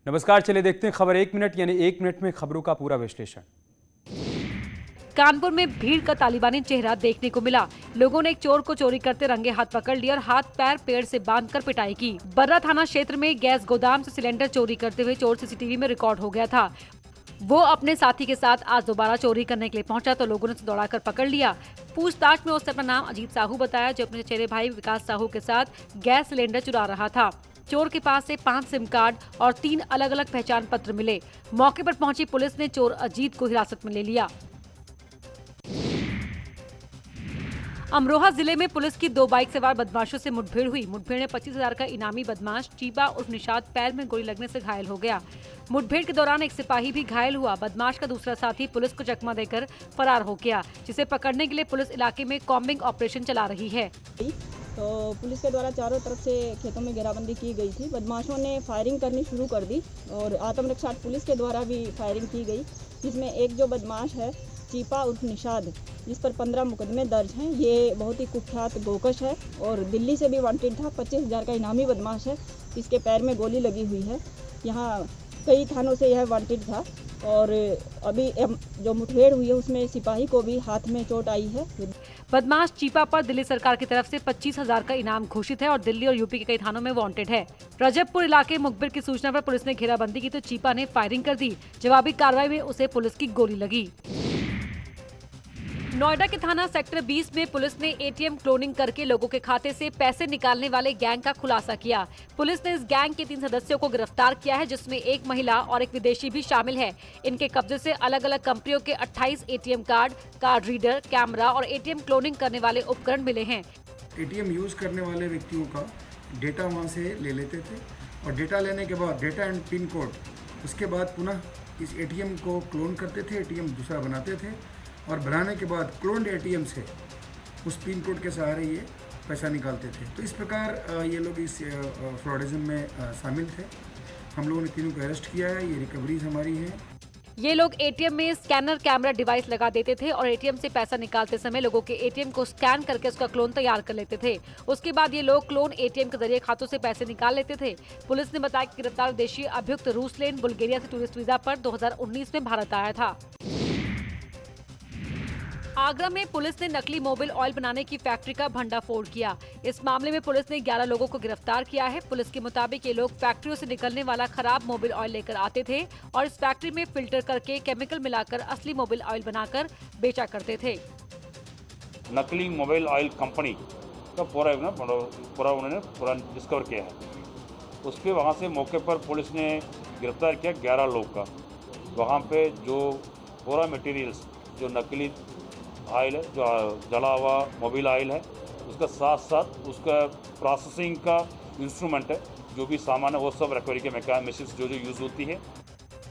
नमस्कार, चलिए देखते हैं खबर 1 मिनट यानी 1 मिनट में खबरों का पूरा विश्लेषण। कानपुर में भीड़ का तालिबानी चेहरा देखने को मिला। लोगों ने एक चोर को चोरी करते रंगे हाथ पकड़ लिया और हाथ पैर पेड़ से बांधकर पिटाई की। बर्रा थाना क्षेत्र में गैस गोदाम से सिलेंडर चोरी करते हुए चोर सीसीटीवी में रिकॉर्ड हो गया था। वो अपने साथी के साथ आज दोबारा चोरी करने के लिए पहुंचा तो लोगों ने उसे दौड़ाकर पकड़ लिया। पूछताछ में उसने अपना नाम अजीत साहू बताया, जो अपने चचेरे भाई विकास साहू के साथ गैस सिलेंडर चुरा रहा था। चोर के पास से 5 सिम कार्ड और 3 अलग अलग पहचान पत्र मिले। मौके पर पहुंची पुलिस ने चोर अजीत को हिरासत में ले लिया। अमरोहा जिले में पुलिस की 2 बाइक सवार बदमाशों से मुठभेड़ हुई। मुठभेड़ में 25,000 का इनामी बदमाश चीपा उर्फ निषाद पैर में गोली लगने से घायल हो गया। मुठभेड़ के दौरान एक सिपाही भी घायल हुआ। बदमाश का दूसरा साथी पुलिस को चकमा देकर फरार हो गया, जिसे पकड़ने के लिए पुलिस इलाके में कॉम्बिंग ऑपरेशन चला रही है। तो पुलिस के द्वारा चारों तरफ से खेतों में घेराबंदी की गई थी। बदमाशों ने फायरिंग करनी शुरू कर दी और आत्मरक्षा पुलिस के द्वारा भी फायरिंग की गई, जिसमें एक जो बदमाश है चीपा उर्फ निषाद, जिस पर 15 मुकदमे दर्ज हैं, ये बहुत ही कुख्यात गोकश है और दिल्ली से भी वांटेड था। 25,000 का इनामी बदमाश है। इसके पैर में गोली लगी हुई है। यहाँ कई थानों से यह वांटेड था और अभी जो मुठभेड़ हुई है उसमें सिपाही को भी हाथ में चोट आई है। बदमाश चीपा पर दिल्ली सरकार की तरफ से 25,000 का इनाम घोषित है और दिल्ली और यूपी के कई थानों में वांटेड है। रजबपुर इलाके मुखबिर की सूचना पर पुलिस ने घेराबंदी की तो चीपा ने फायरिंग कर दी। जवाबी कार्रवाई में उसे पुलिस की गोली लगी। नोएडा के थाना सेक्टर 20 में पुलिस ने एटीएम क्लोनिंग करके लोगों के खाते से पैसे निकालने वाले गैंग का खुलासा किया। पुलिस ने इस गैंग के 3 सदस्यों को गिरफ्तार किया है, जिसमें एक महिला और एक विदेशी भी शामिल है। इनके कब्जे से अलग अलग कंपनियों के 28 एटीएम कार्ड रीडर, कैमरा और एटीएम क्लोनिंग करने वाले उपकरण मिले हैं। एटीएम यूज़ करने वाले व्यक्तियों का डेटा वहाँ से ले लेते थे और डेटा लेने के बाद डेटा एंड पिन कोड, उसके बाद पुनः इस एटीएम को क्लोन करते थे, एटीएम दूसरा बनाते थे और बनाने के बाद क्लोन्ड एटीएम से उस पिन कोड के सहारे ये पैसा निकालते थे। तो इस प्रकार ये लोग इस फ्रॉडिज्म में शामिल थे। हम लोगों ने तीनों को अरेस्ट किया है। ये रिकवरीज हमारी है। ये लोग एटीएम में स्कैनर कैमरा डिवाइस लगा देते थे और एटीएम से पैसा निकालते समय लोगों के एटीएम को स्कैन करके उसका क्लोन तैयार कर लेते थे। उसके बाद ये लोग क्लोन एटीएम के जरिए खातों से पैसे निकाल लेते थे। पुलिस ने बताया कि गिरफ्तार विदेशी अभियुक्त रूसलेन बुल्गारिया से टूरिस्ट वीजा पर 2019 में भारत आया था। आगरा में पुलिस ने नकली मोबिल ऑयल बनाने की फैक्ट्री का भंडाफोड़ किया। इस मामले में पुलिस ने 11 लोगों को गिरफ्तार किया है। पुलिस के मुताबिक ये लोग फैक्ट्रियों से निकलने वाला खराब मोबिल ऑयल लेकर आते थे और इस फैक्ट्री में फिल्टर करके केमिकल मिलाकर असली मोबिल ऑयल बनाकर बेचा करते थे। नकली मोबाइल ऑयल कंपनी का पूरा उन्होंने डिस्कवर किया है। उसके वहाँ से मौके पर पुलिस ने गिरफ्तार किया 11 लोग का। वहाँ पे जो पूरा मटेरियल्स, जो नकली ऑयल है, जो जला हुआ मोबाइल ऑयल है, उसका साथ साथ उसका प्रोसेसिंग का इंस्ट्रूमेंट है, जो भी सामान है, वो सब रिकवरी के मशीन्स जो यूज़ होती है।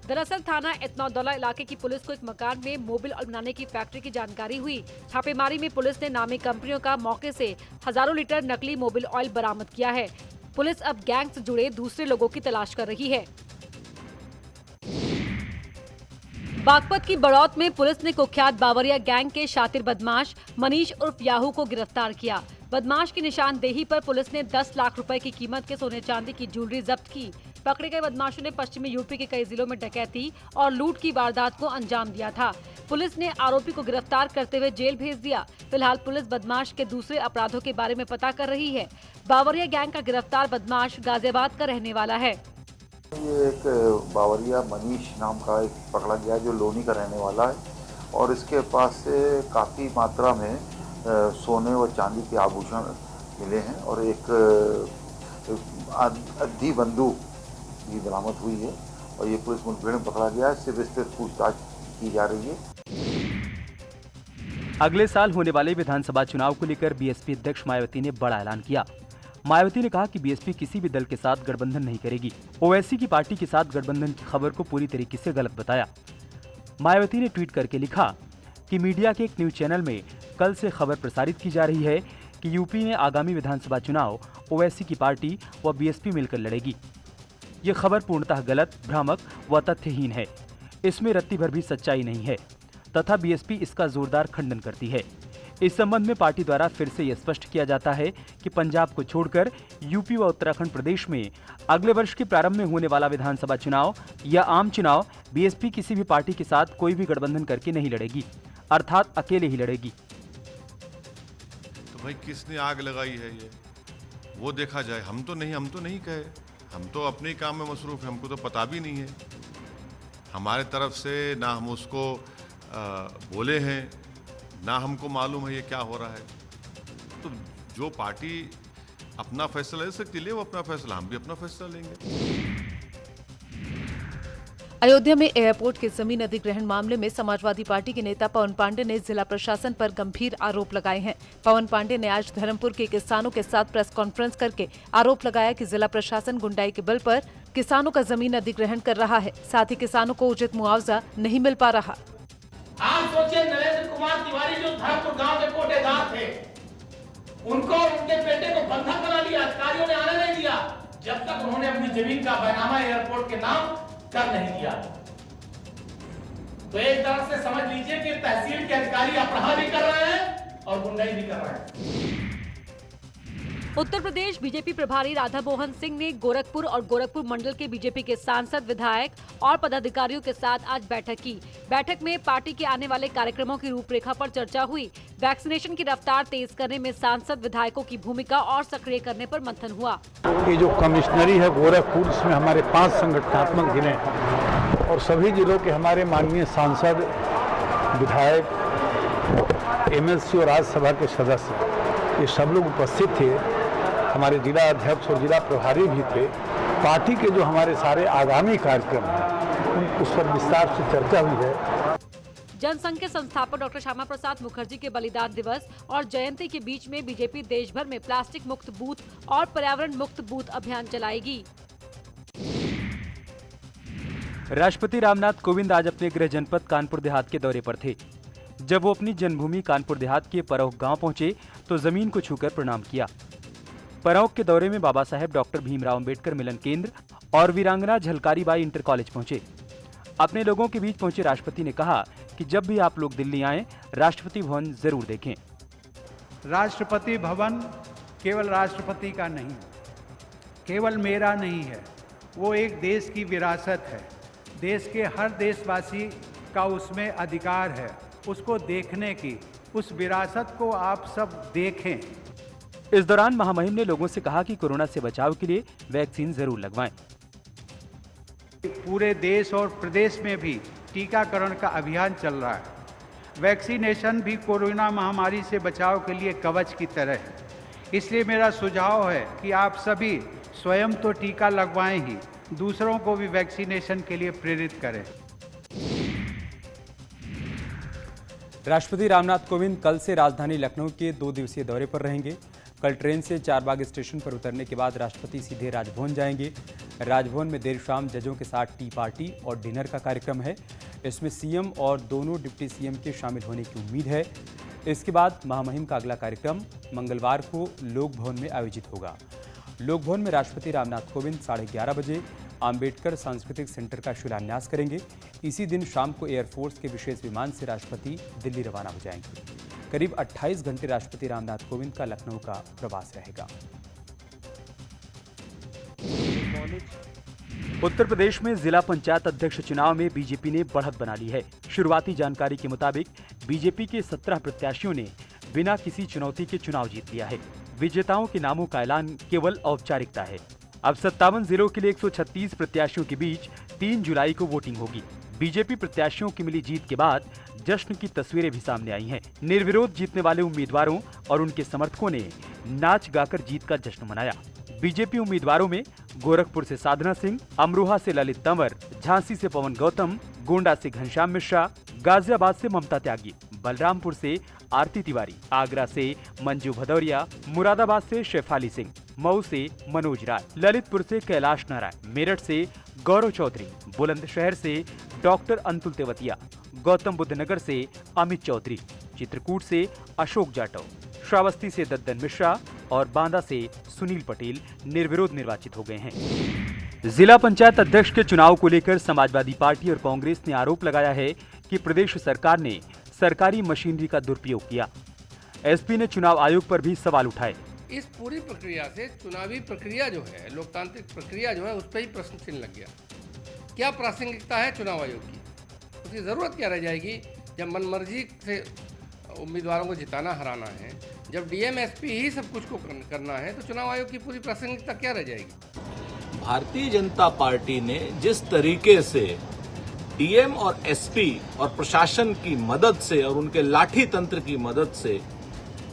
दरअसल थाना एतनौदौला इलाके की पुलिस को एक मकान में मोबिल ऑयल बनाने की फैक्ट्री की जानकारी हुई। छापेमारी में पुलिस ने नामी कंपनियों का मौके से हजारों लीटर नकली मोबिल ऑयल बरामद किया है। पुलिस अब गैंग से जुड़े दूसरे लोगों की तलाश कर रही है। बागपत की बड़ौत में पुलिस ने कुख्यात बावरिया गैंग के शातिर बदमाश मनीष उर्फ याहू को गिरफ्तार किया। बदमाश की निशानदेही पर पुलिस ने 10 लाख रुपए की कीमत के सोने चांदी की ज्वेलरी जब्त की। पकड़े गए बदमाशों ने पश्चिमी यूपी के कई जिलों में डकैती और लूट की वारदात को अंजाम दिया था। पुलिस ने आरोपी को गिरफ्तार करते हुए जेल भेज दिया। फिलहाल पुलिस बदमाश के दूसरे अपराधों के बारे में पता कर रही है। बावरिया गैंग का गिरफ्तार बदमाश गाजियाबाद का रहने वाला है। ये एक बावरिया मनीष नाम का एक पकड़ा गया जो लोनी का रहने वाला है और इसके पास से काफ़ी मात्रा में सोने व चांदी के आभूषण मिले हैं और एक अद्धी बंदूक भी बरामद हुई है और ये पुलिस मुठभेड़ में पकड़ा गया है। इससे विस्तृत पूछताछ की जा रही है। अगले साल होने वाले विधानसभा चुनाव को लेकर बीएसपी अध्यक्ष मायावती ने बड़ा ऐलान किया। मायावती ने कहा कि बीएसपी किसी भी दल के साथ गठबंधन नहीं करेगी। ओवैसी की पार्टी के साथ गठबंधन की खबर को पूरी तरीके से गलत बताया। मायावती ने ट्वीट करके लिखा कि मीडिया के एक न्यूज चैनल में कल से खबर प्रसारित की जा रही है कि यूपी में आगामी विधानसभा चुनाव ओवैसी की पार्टी व बीएसपी मिलकर लड़ेगी। ये खबर पूर्णतः गलत, भ्रामक व तथ्यहीन है। इसमें रत्ती भर भी सच्चाई नहीं है तथा बीएसपी इसका जोरदार खंडन करती है। इस संबंध में पार्टी द्वारा फिर से यह स्पष्ट किया जाता है कि पंजाब को छोड़कर यूपी व उत्तराखंड प्रदेश में अगले वर्ष के प्रारंभ में होने वाला विधानसभा चुनाव या आम चुनाव बीएसपी किसी भी पार्टी के साथ कोई भी गठबंधन करके नहीं लड़ेगी, अर्थात अकेले ही लड़ेगी। तो भाई किसने आग लगाई है ये वो देखा जाए। हम तो नहीं कहे, हम तो अपने काम में मसरूफ हैं, हमको तो पता भी नहीं है। हमारे तरफ से ना हम उसको बोले हैं, ना हमको मालूम है ये क्या हो रहा है। तो जो पार्टी अपना फैसला ले सकती है वो अपना फैसला, हम भी अपना फैसला लेंगे। अयोध्या में एयरपोर्ट के जमीन अधिग्रहण मामले में समाजवादी पार्टी के नेता पवन पांडे ने जिला प्रशासन पर गंभीर आरोप लगाए हैं। पवन पांडे ने आज धर्मपुर के किसानों के साथ प्रेस कॉन्फ्रेंस करके आरोप लगाया कि जिला प्रशासन गुंडाई के बल पर किसानों का जमीन अधिग्रहण कर रहा है, साथ ही किसानों को उचित मुआवजा नहीं मिल पा रहा। आप सोचिए, नरेंद्र कुमार तिवारी जो धर्मपुर गांव के कोटेदार थे, उनको उनके बेटे को बंधक बना लिया, अधिकारियों ने आने नहीं दिया जब तक उन्होंने अपनी जमीन का बैनामा एयरपोर्ट के नाम कर नहीं दिया। तो एक तरफ से समझ लीजिए कि तहसील के अधिकारी अपराध भी कर रहे हैं और गुंडाई भी कर रहे हैं। उत्तर प्रदेश बीजेपी प्रभारी राधा मोहन सिंह ने गोरखपुर और गोरखपुर मंडल के बीजेपी के सांसद, विधायक और पदाधिकारियों के साथ आज बैठक की। बैठक में पार्टी के आने वाले कार्यक्रमों की रूपरेखा पर चर्चा हुई। वैक्सीनेशन की रफ्तार तेज करने में सांसद, विधायकों की भूमिका और सक्रिय करने पर मंथन हुआ। ये जो कमिश्नरी है गोरखपुर, इसमें हमारे 5 संगठनात्मक जिले हैं और सभी जिलों के हमारे माननीय सांसद, विधायक, एमएलसी और राज्यसभा के सदस्य, ये सब लोग उपस्थित थे। हमारे जिला अध्यक्ष और जिला प्रभारी भी थे। पार्टी के जो हमारे सारे आगामी कार्यक्रम हैं उस पर विस्तार से चर्चा हुई है। जनसंघ के संस्थापक डॉक्टर श्यामा प्रसाद मुखर्जी के बलिदान दिवस और जयंती के बीच में बीजेपी देश भर में प्लास्टिक मुक्त बूथ और पर्यावरण मुक्त बूथ अभियान चलाएगी। राष्ट्रपति रामनाथ कोविंद आज अपने गृह जनपद कानपुर देहात के दौरे पर थे। जब वो अपनी जन्मभूमि कानपुर देहात के परौख गांव पहुंचे तो जमीन को छूकर प्रणाम किया। परौख के दौरे में बाबा साहेब डॉक्टर भीमराव अंबेडकर मिलन केंद्र और वीरांगना झलकारी बाई इंटर कॉलेज पहुंचे। अपने लोगों के बीच पहुंचे राष्ट्रपति ने कहा कि जब भी आप लोग दिल्ली आएं, राष्ट्रपति भवन जरूर देखें। राष्ट्रपति भवन केवल राष्ट्रपति का नहीं, केवल मेरा नहीं है, वो एक देश की विरासत है। देश के हर देशवासी का उसमें अधिकार है उसको देखने की। उस विरासत को आप सब देखें। इस दौरान महामहिम ने लोगों से कहा कि कोरोना से बचाव के लिए वैक्सीन जरूर लगवाएं। पूरे देश और प्रदेश में भी टीकाकरण का अभियान चल रहा है। वैक्सीनेशन भी कोरोना महामारी से बचाव के लिए कवच की तरह है। इसलिए मेरा सुझाव है कि आप सभी स्वयं तो टीका लगवाएं ही, दूसरों को भी वैक्सीनेशन के लिए प्रेरित करें। राष्ट्रपति रामनाथ कोविंद कल से राजधानी लखनऊ के 2 दिवसीय दौरे पर रहेंगे। कल ट्रेन से चारबाग स्टेशन पर उतरने के बाद राष्ट्रपति सीधे राजभवन जाएंगे। राजभवन में देर शाम जजों के साथ टी पार्टी और डिनर का कार्यक्रम है। इसमें सीएम और दोनों डिप्टी सीएम के शामिल होने की उम्मीद है। इसके बाद महामहिम का अगला कार्यक्रम मंगलवार को लोक भवन में आयोजित होगा। लोक भवन में राष्ट्रपति रामनाथ कोविंद 11:30 बजे आम्बेडकर सांस्कृतिक सेंटर का शिलान्यास करेंगे। इसी दिन शाम को एयरफोर्स के विशेष विमान से राष्ट्रपति दिल्ली रवाना हो जाएंगे। करीब 28 घंटे राष्ट्रपति रामनाथ कोविंद का लखनऊ का प्रवास रहेगा। उत्तर प्रदेश में जिला पंचायत अध्यक्ष चुनाव में बीजेपी ने बढ़त बना ली है। शुरुआती जानकारी के मुताबिक बीजेपी के 17 प्रत्याशियों ने बिना किसी चुनौती के चुनाव जीत लिया है। विजेताओं के नामों का ऐलान केवल औपचारिकता है। अब 57 जिलों के लिए 136 प्रत्याशियों के बीच 3 जुलाई को वोटिंग होगी। बीजेपी प्रत्याशियों की मिली जीत के बाद जश्न की तस्वीरें भी सामने आई हैं। निर्विरोध जीतने वाले उम्मीदवारों और उनके समर्थकों ने नाच गाकर जीत का जश्न मनाया। बीजेपी उम्मीदवारों में गोरखपुर से साधना सिंह, अमरोहा से ललित तंवर, झांसी से पवन गौतम, गोंडा से घनश्याम मिश्रा, गाजियाबाद से ममता त्यागी, बलरामपुर से आरती तिवारी, आगरा से मंजू भदौरिया, मुरादाबाद से शेफाली सिंह, मऊ से मनोज राय, ललितपुर से कैलाश नारायण, मेरठ से गौरव चौधरी, बुलंदशहर से डॉक्टर अंतुल तेवतिया, गौतम बुद्ध नगर से अमित चौधरी, चित्रकूट से अशोक जाटव, श्रावस्ती से दद्दन मिश्रा और बांदा से सुनील पटेल निर्विरोध निर्वाचित हो गए हैं। जिला पंचायत अध्यक्ष के चुनाव को लेकर समाजवादी पार्टी और कांग्रेस ने आरोप लगाया है कि प्रदेश सरकार ने सरकारी मशीनरी का दुरुपयोग किया। एसपी ने चुनाव आयोग पर भी सवाल उठाए। इस पूरी प्रक्रिया से चुनावी प्रक्रिया जो है, लोकतांत्रिक प्रक्रिया जो है, उस पर ही प्रश्न चिन्ह लग गया। क्या प्रासंगिकता है चुनाव आयोग की? उसकी ज़रूरत क्या रह जाएगी जब मनमर्जी से उम्मीदवारों को जिताना हराना है, जब डीएम एसपी ही सब कुछ को करना है, तो चुनाव आयोग की पूरी प्रासंगिकता क्या रह जाएगी? भारतीय जनता पार्टी ने जिस तरीके से डीएम और एसपी और प्रशासन की मदद से और उनके लाठी तंत्र की मदद से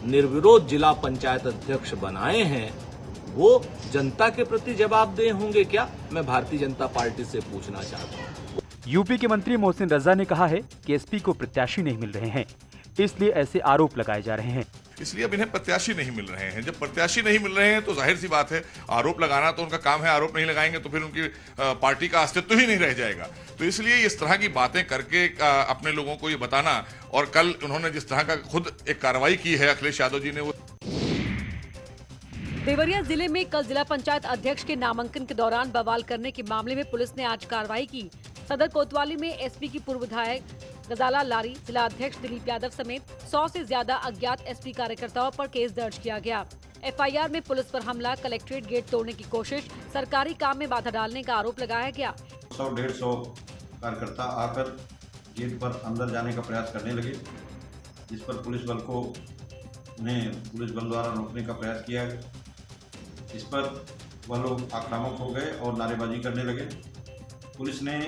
निर्विरोध जिला पंचायत अध्यक्ष बनाए हैं, वो जनता के प्रति जवाबदेह होंगे क्या? मैं भारतीय जनता पार्टी से पूछना चाहता हूँ। यूपी के मंत्री मोहसिन रजा ने कहा है कि एसपी को प्रत्याशी नहीं मिल रहे हैं, इसलिए ऐसे आरोप लगाए जा रहे हैं। इसलिए अब इन्हें प्रत्याशी नहीं मिल रहे हैं। जब प्रत्याशी नहीं मिल रहे हैं तो जाहिर सी बात है, आरोप लगाना तो उनका काम है। आरोप नहीं लगाएंगे तो फिर उनकी पार्टी का अस्तित्व ही नहीं रह जाएगा। तो इसलिए इस तरह की बातें करके अपने लोगों को ये बताना, और कल उन्होंने जिस तरह का खुद एक कार्रवाई की है अखिलेश यादव जी ने, वो देवरिया जिले में कल जिला पंचायत अध्यक्ष के नामांकन के दौरान बवाल करने के मामले में पुलिस ने आज कार्रवाई की। सदर कोतवाली में एसपी की पूर्व विधायक गजाला लारी, जिला अध्यक्ष दिलीप यादव समेत 100 से ज्यादा अज्ञात एसपी कार्यकर्ताओं पर केस दर्ज किया गया। एफआईआर में पुलिस पर हमला, कलेक्ट्रेट गेट तोड़ने की कोशिश, सरकारी काम में बाधा डालने का आरोप लगाया गया। 100-150 कार्यकर्ता आकर गेट पर अंदर जाने का प्रयास करने लगे, जिस पर पुलिस बल को उन्हें पुलिस बल द्वारा रोकने का प्रयास किया। इस पर वह लोग आक्रामक हो गए और नारेबाजी करने लगे। पुलिस ने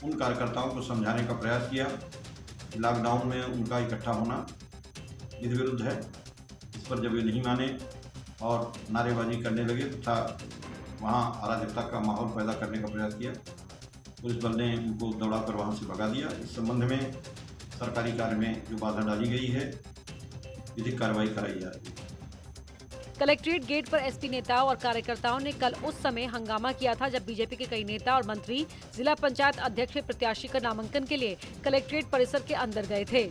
उन कार्यकर्ताओं को समझाने का प्रयास किया कि लॉकडाउन में उनका इकट्ठा होना विधि विरुद्ध है। इस पर जब वे नहीं माने और नारेबाजी करने लगे तथा वहां अराजकता का माहौल पैदा करने का प्रयास किया, पुलिस बल ने उनको दौड़ाकर वहां से भगा दिया। इस संबंध में सरकारी कार्य में जो बाधा डाली गई है, विधिक कार्रवाई कराई जा रही है। कलेक्ट्रेट गेट पर एसपी नेताओं और कार्यकर्ताओं ने कल उस समय हंगामा किया था जब बीजेपी के कई नेता और मंत्री जिला पंचायत अध्यक्ष प्रत्याशी का नामांकन के लिए कलेक्ट्रेट परिसर के अंदर गए थे।